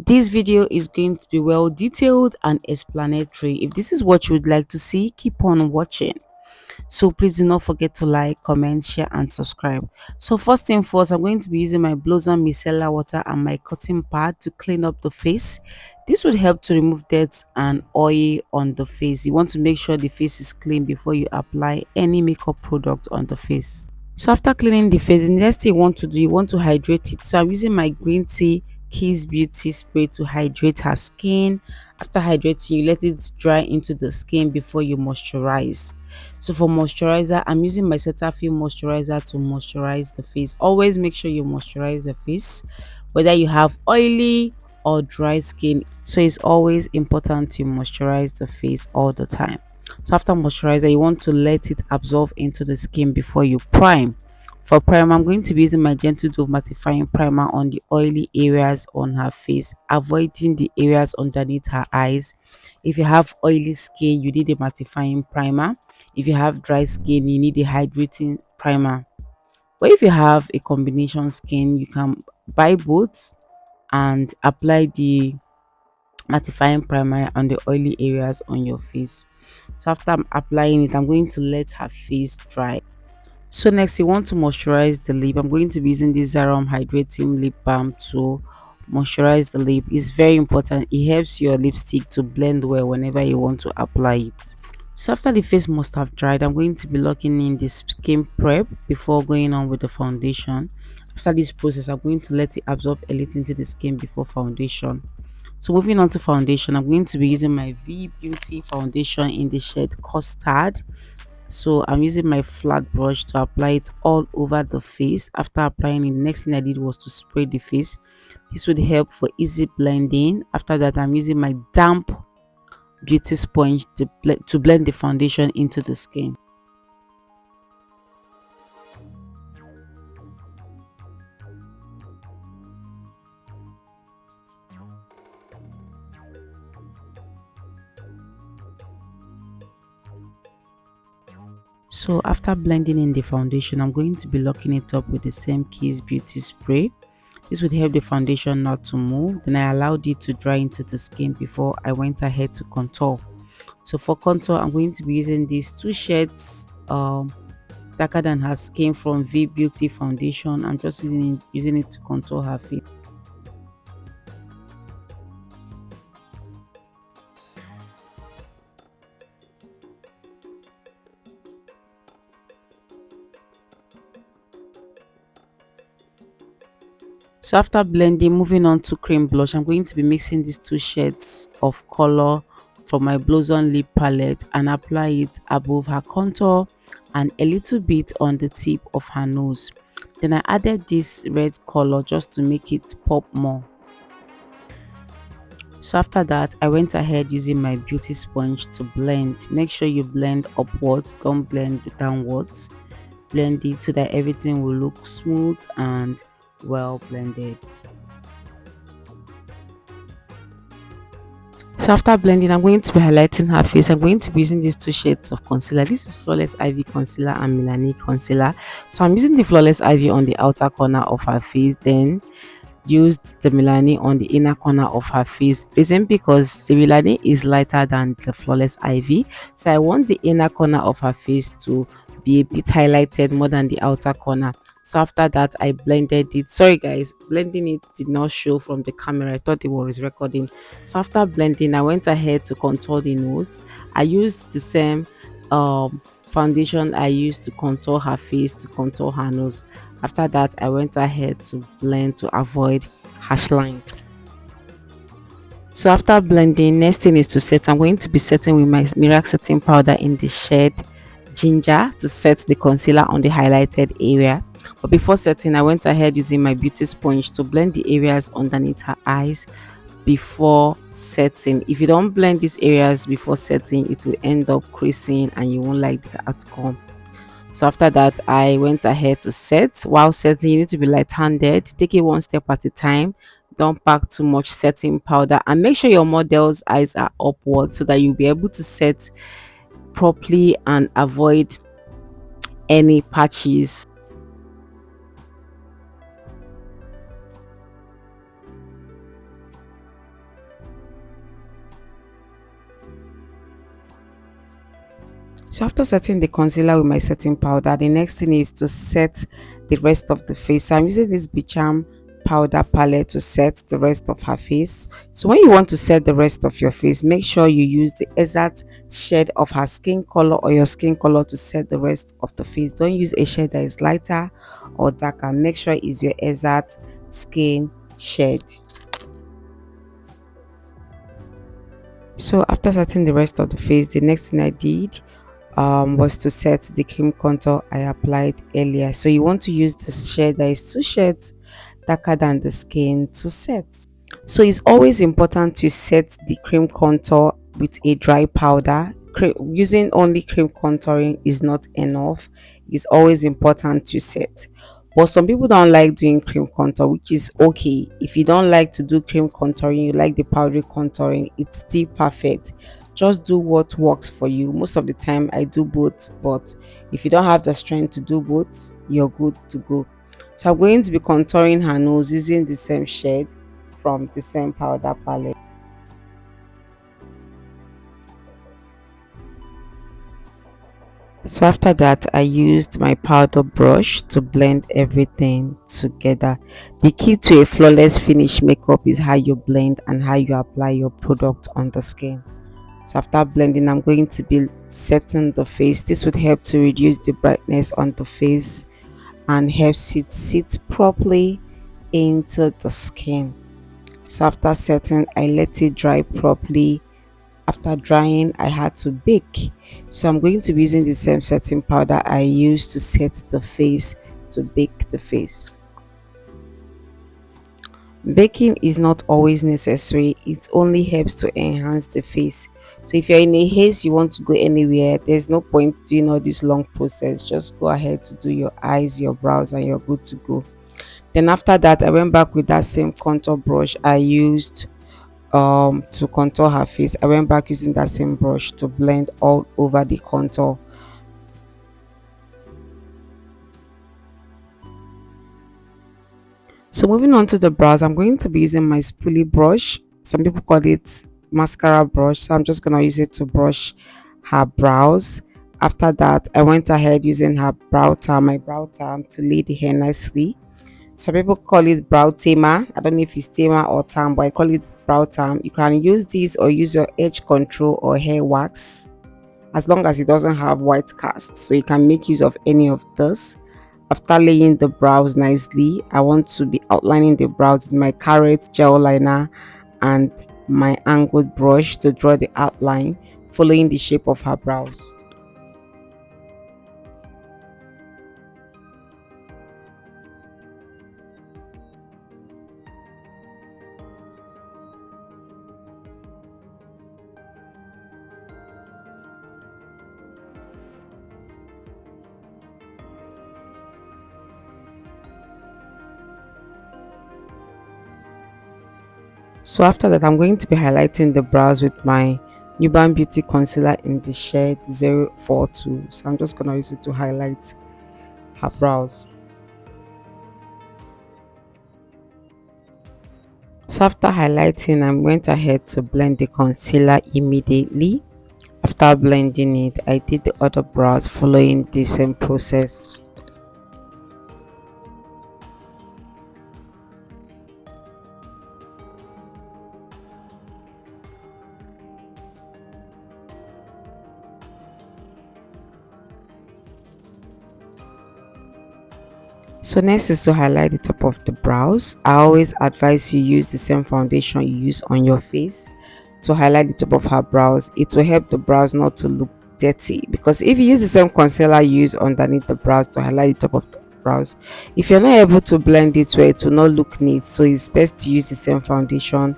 This video is going to be well detailed and explanatory. If this is what you would like to see, keep on watching. So please do not forget to like, comment, share and subscribe. So first thing first, I'm going to be using my Blossom micellar water and my cotton pad to clean up the face. This would help to remove dirt and oil on the face. You want to make sure the face is clean before you apply any makeup product on the face. So after cleaning the face, the next thing you want to do, you want to hydrate it. So I'm using my green tea Kiss Beauty spray to hydrate her skin. After hydrating, you let it dry into the skin before you moisturize. So for moisturizer, I'm using my Cetaphil moisturizer to moisturize the face. Always make sure you moisturize the face, whether you have oily or dry skin. So it's always important to moisturize the face all the time. So after moisturizer, you want to let it absorb into the skin before you prime. For primer, I'm going to be using my Gentle Dove mattifying primer on the oily areas on her face, avoiding the areas underneath her eyes. If you have oily skin, you need a mattifying primer. If you have dry skin, you need a hydrating primer. But if you have a combination skin, you can buy both and apply the mattifying primer on the oily areas on your face. So after I'm applying it, I'm going to let her face dry. So next, you want to moisturize the lip. I'm going to be using this Zaron hydrating lip balm to moisturize the lip. It's very important. It helps your lipstick to blend well whenever you want to apply it. So after the face must have dried, I'm going to be locking in the skin prep before going on with the foundation. After this process, I'm going to let it absorb a little into the skin before foundation. So moving on to foundation, I'm going to be using my veebeauty foundation in the shade Custard. So I'm using my flat brush to apply it all over the face. After applying it, the next thing I did was to spray the face. This would help for easy blending. After that, I'm using my damp beauty sponge to blend the foundation into the skin. So after blending in the foundation, I'm going to be locking it up with the same Kiss Beauty spray. This would help the foundation not to move. Then I allowed it to dry into the skin before I went ahead to contour. So for contour, I'm going to be using these two shades darker than her skin from V Beauty foundation. I'm just using it to contour her face. So after blending, moving on to cream blush, I'm going to be mixing these two shades of color from my Blossom lip palette and apply it above her contour and a little bit on the tip of her nose. Then I added this red color just to make it pop more. So after that, I went ahead using my beauty sponge to blend. Make sure you blend upwards, don't blend downwards. Blend it so that everything will look smooth and well blended. So after blending, I'm going to be highlighting her face. I'm going to be using these two shades of concealer. This is Flawless Ivy concealer and Milani concealer. So I'm using the Flawless Ivy on the outer corner of her face, then used the Milani on the inner corner of her face. Reason because the Milani is lighter than the Flawless Ivy, so I want the inner corner of her face to be a bit highlighted more than the outer corner. So after that, I blended it. Sorry guys, blending it did not show from the camera. I thought it was recording. So after blending, I went ahead to contour the nose. I used the same foundation I used to contour her face to contour her nose. After that, I went ahead to blend to avoid harsh lines. So after blending, next thing is to set. I'm going to be setting with my merak setting powder in the shade Ginger to set the concealer on the highlighted area. But before setting, I went ahead using my beauty sponge to blend the areas underneath her eyes before setting. If you don't blend these areas before setting, it will end up creasing and you won't like the outcome. So after that, I went ahead to set. While setting, you need to be light-handed. Take it one step at a time. Don't pack too much setting powder and make sure your model's eyes are upward so that you'll be able to set properly and avoid any patches. So after setting the concealer with my setting powder, the next thing is to set the rest of the face. So I'm using this Becharm powder palette to set the rest of her face. So when you want to set the rest of your face, make sure you use the exact shade of her skin color or your skin color to set the rest of the face. Don't use a shade that is lighter or darker. Make sure it's your exact skin shade. So after setting the rest of the face, the next thing I did was to set the cream contour I applied earlier. So you want to use the shade that is 2 shades darker than the skin to set. So it's always important to set the cream contour with a dry powder. Using only cream contouring is not enough. It's always important to set. But some people don't like doing cream contour, which is okay. If you don't like to do cream contouring, you like the powdery contouring, it's still perfect. Just do what works for you. Most of the time I do both, but if you don't have the strength to do both, you're good to go. So I'm going to be contouring her nose using the same shade from the same powder palette. So after that, I used my powder brush to blend everything together. The key to a flawless finish makeup is how you blend and how you apply your product on the skin. So after blending, I'm going to be setting the face. This would help to reduce the brightness on the face and helps it sit properly into the skin. So after setting, I let it dry properly. After drying, I had to bake. So I'm going to be using the same setting powder I used to set the face to bake the face. Baking is not always necessary, it only helps to enhance the face. So if you're in a haste, you want to go anywhere, there's no point doing all this long process. Just go ahead to do your eyes, your brows, and you're good to go. Then after that, I went back with that same contour brush I used to contour her face. I went back using that same brush to blend all over the contour. So moving on to the brows, I'm going to be using my spoolie brush. Some people call it mascara brush, so I'm just gonna use it to brush her brows. After that, I went ahead using her my brow time to lay the hair nicely. Some people call it brow tamer. I don't know if it's tamer or tam, but I call it brow tam. You can use this or use your edge control or hair wax, as long as it doesn't have white cast. So you can make use of any of this. After laying the brows nicely, I want to be outlining the brows with my carrot gel liner and my angled brush to draw the outline following the shape of her brows. So after that, I'm going to be highlighting the brows with my Nuban Beauty Concealer in the shade 042. So I'm just going to use it to highlight her brows. So after highlighting, I went ahead to blend the concealer immediately. After blending it, I did the other brows following the same process. So next is to highlight the top of the brows. I always advise you use the same foundation you use on your face to highlight the top of her brows. It will help the brows not to look dirty, because if you use the same concealer you use underneath the brows to highlight the top of the brows, if you're not able to blend it well, it will not look neat. So it's best to use the same foundation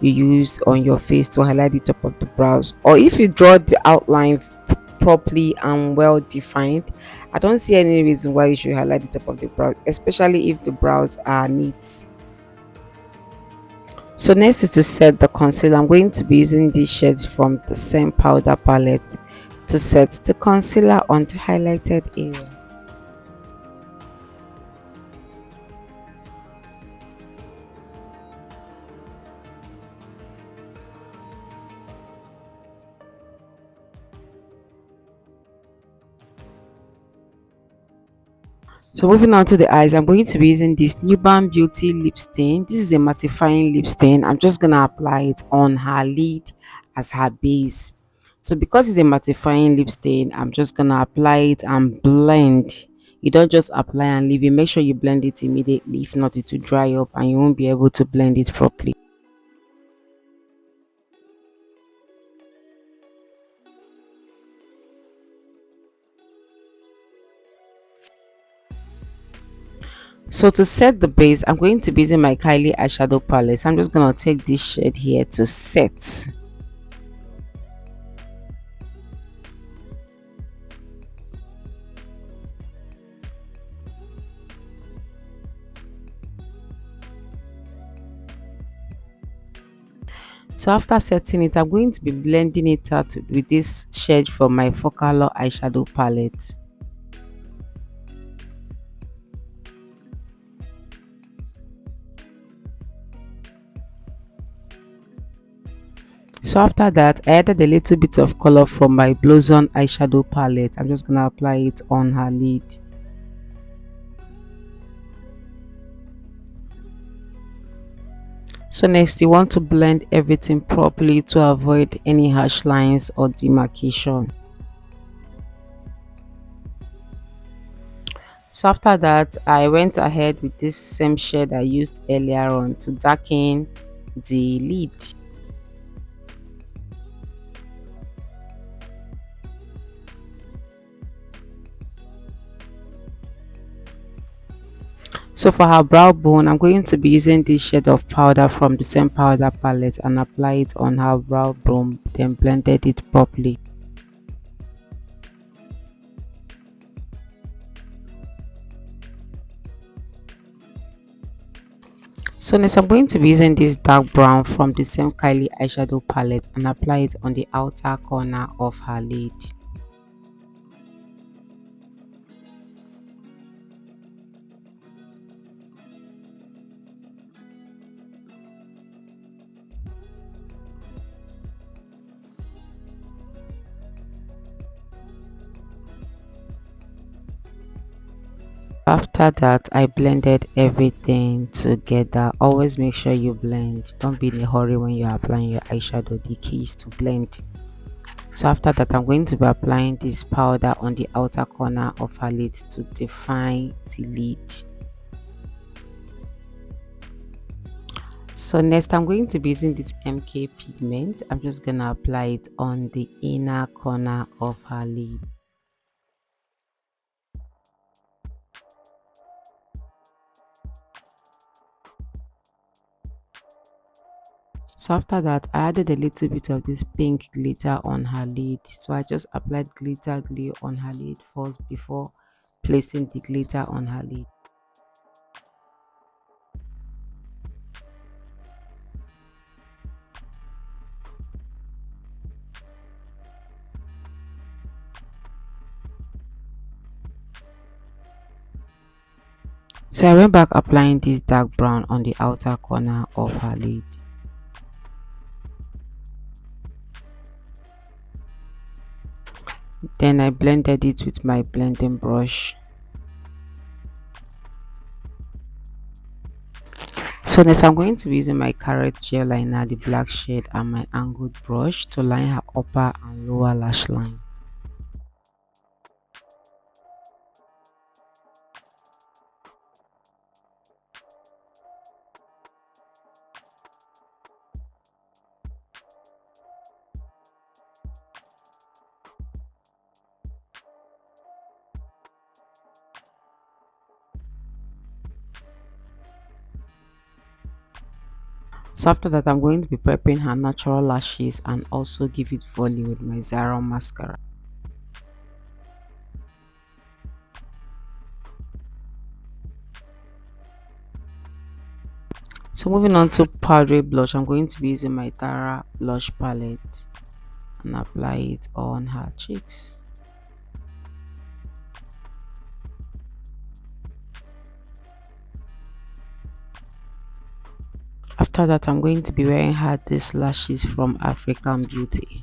you use on your face to highlight the top of the brows. Or if you draw the outline properly and well defined, I don't see any reason why you should highlight the top of the brows, especially if the brows are neat. So next is to set the concealer. I'm going to be using these shades from the same powder palette to set the concealer on the highlighted area. So moving on to the eyes, I'm going to be using this Nuban Beauty lip stain. This is a mattifying lip stain. I'm just gonna apply it on her lid as her base. So because it's a mattifying lip stain, I'm just gonna apply it and blend. You don't just apply and leave it. Make sure you blend it immediately. If not, it will dry up and you won't be able to blend it properly. So to set the base, I'm going to be using my Kylie eyeshadow palette. So I'm just gonna take this shade here to set. So after setting it, I'm going to be blending it out with this shade from my focallure eyeshadow palette. So after that, I added a little bit of color from my Blossom eyeshadow palette. I'm just gonna apply it on her lid. So next, you want to blend everything properly to avoid any harsh lines or demarcation. So after that, I went ahead with this same shade I used earlier on to darken the lid. So for her brow bone, I'm going to be using this shade of powder from the same powder palette and apply it on her brow bone, then blended it properly. So next, I'm going to be using this dark brown from the same Kylie eyeshadow palette and apply it on the outer corner of her lid. After that, I blended everything together. Always make sure you blend. Don't be in a hurry when you're applying your eyeshadow. The key is to blend. So after that, I'm going to be applying this powder on the outer corner of her lid to define the lid. So next, I'm going to be using this MK pigment. I'm just gonna apply it on the inner corner of her lid. So after that, I added a little bit of this pink glitter on her lid. So I just applied glitter glue on her lid first before placing the glitter on her lid. So I went back applying this dark brown on the outer corner of her lid. Then I blended it with my blending brush. So next, I'm going to be using my carrot gel liner, the black shade, and my angled brush to line her upper and lower lash line. So after that, I'm going to be prepping her natural lashes and also give it volume with my Zaron mascara. So moving on to powdery blush, I'm going to be using my Tara blush palette and apply it on her cheeks. After that, I'm going to be wearing her these lashes from African Beauty.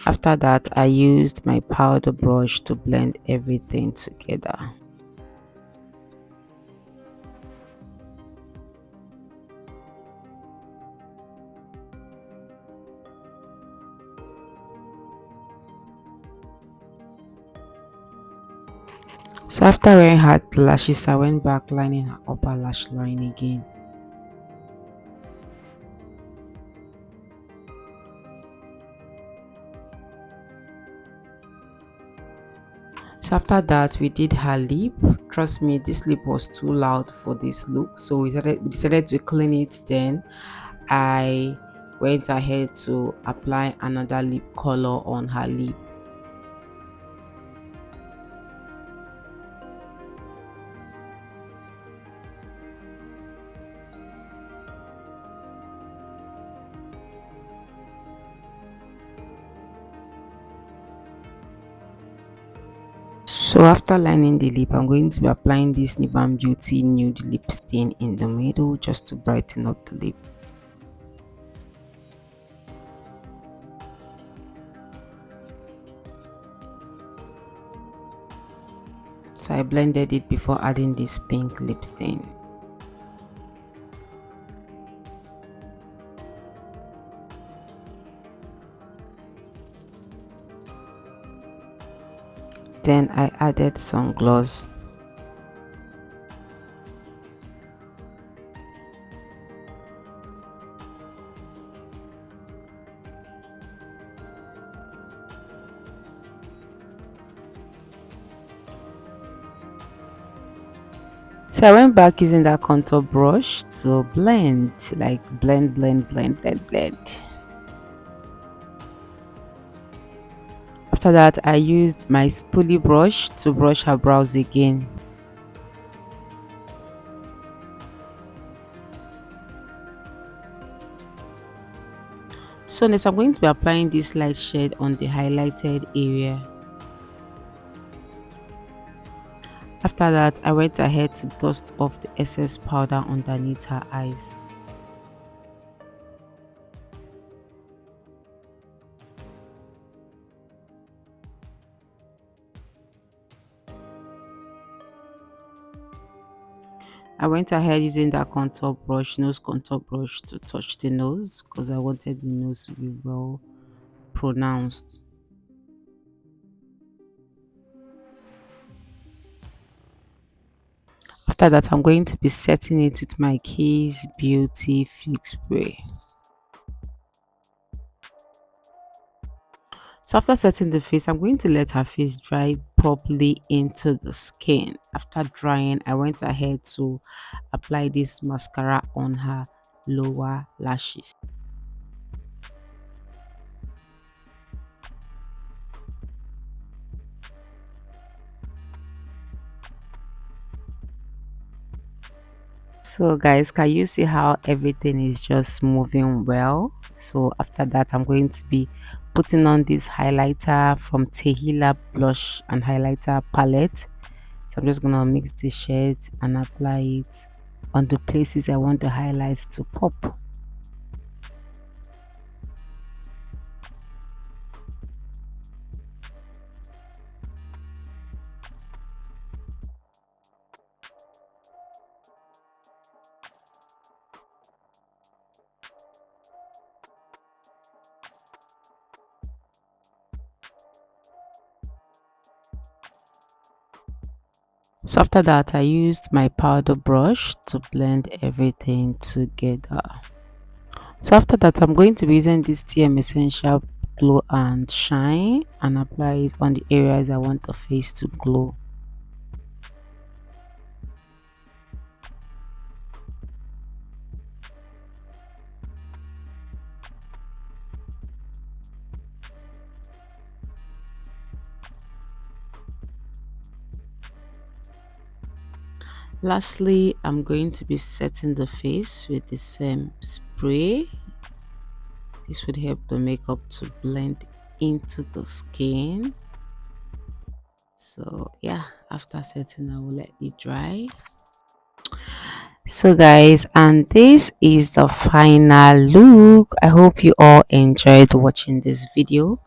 After that, I used my powder brush to blend everything together. So after wearing her lashes, I went back lining her upper lash line again. So after that, we did her lip. Trust me, this lip was too loud for this look, so we decided to clean it. Then I went ahead to apply another lip color on her lip. So after lining the lip, I'm going to be applying this Nuban Beauty Nude Lip Stain in the middle just to brighten up the lip. So I blended it before adding this pink lip stain. Then I added some gloss. So I went back using that contour brush to blend, like blend. After that, I used my spoolie brush to brush her brows again. So next, I'm going to be applying this light shade on the highlighted area. After that, I went ahead to dust off the excess powder underneath her eyes. I went ahead using that contour brush, nose contour brush, to touch the nose because I wanted the nose to be well pronounced. After that, I'm going to be setting it with my Keys Beauty Fix Spray. So after setting the face, I'm going to let her face dry properly into the skin. After drying, I went ahead to apply this mascara on her lower lashes. So guys, can you see how everything is just moving well? So after that, I'm going to be putting on this highlighter from Tehila blush and highlighter palette. So I'm just gonna mix the shades and apply it on the places I want the highlights to pop. So after that, I used my powder brush to blend everything together. So after that, I'm going to be using this TM Essential Glow and Shine and apply it on the areas I want the face to glow. Lastly, I'm going to be setting the face with the same spray. This would help the makeup to blend into the skin. So yeah, after setting, I will let it dry. So guys, and this is the final look. I hope you all enjoyed watching this video.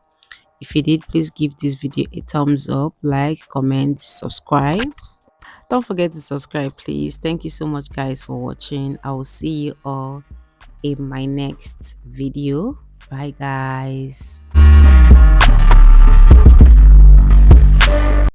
If you did, please give this video a thumbs up, like, comment, subscribe. Don't forget to subscribe, please. Thank you so much, guys, for watching. I will see you all in my next video. Bye, guys.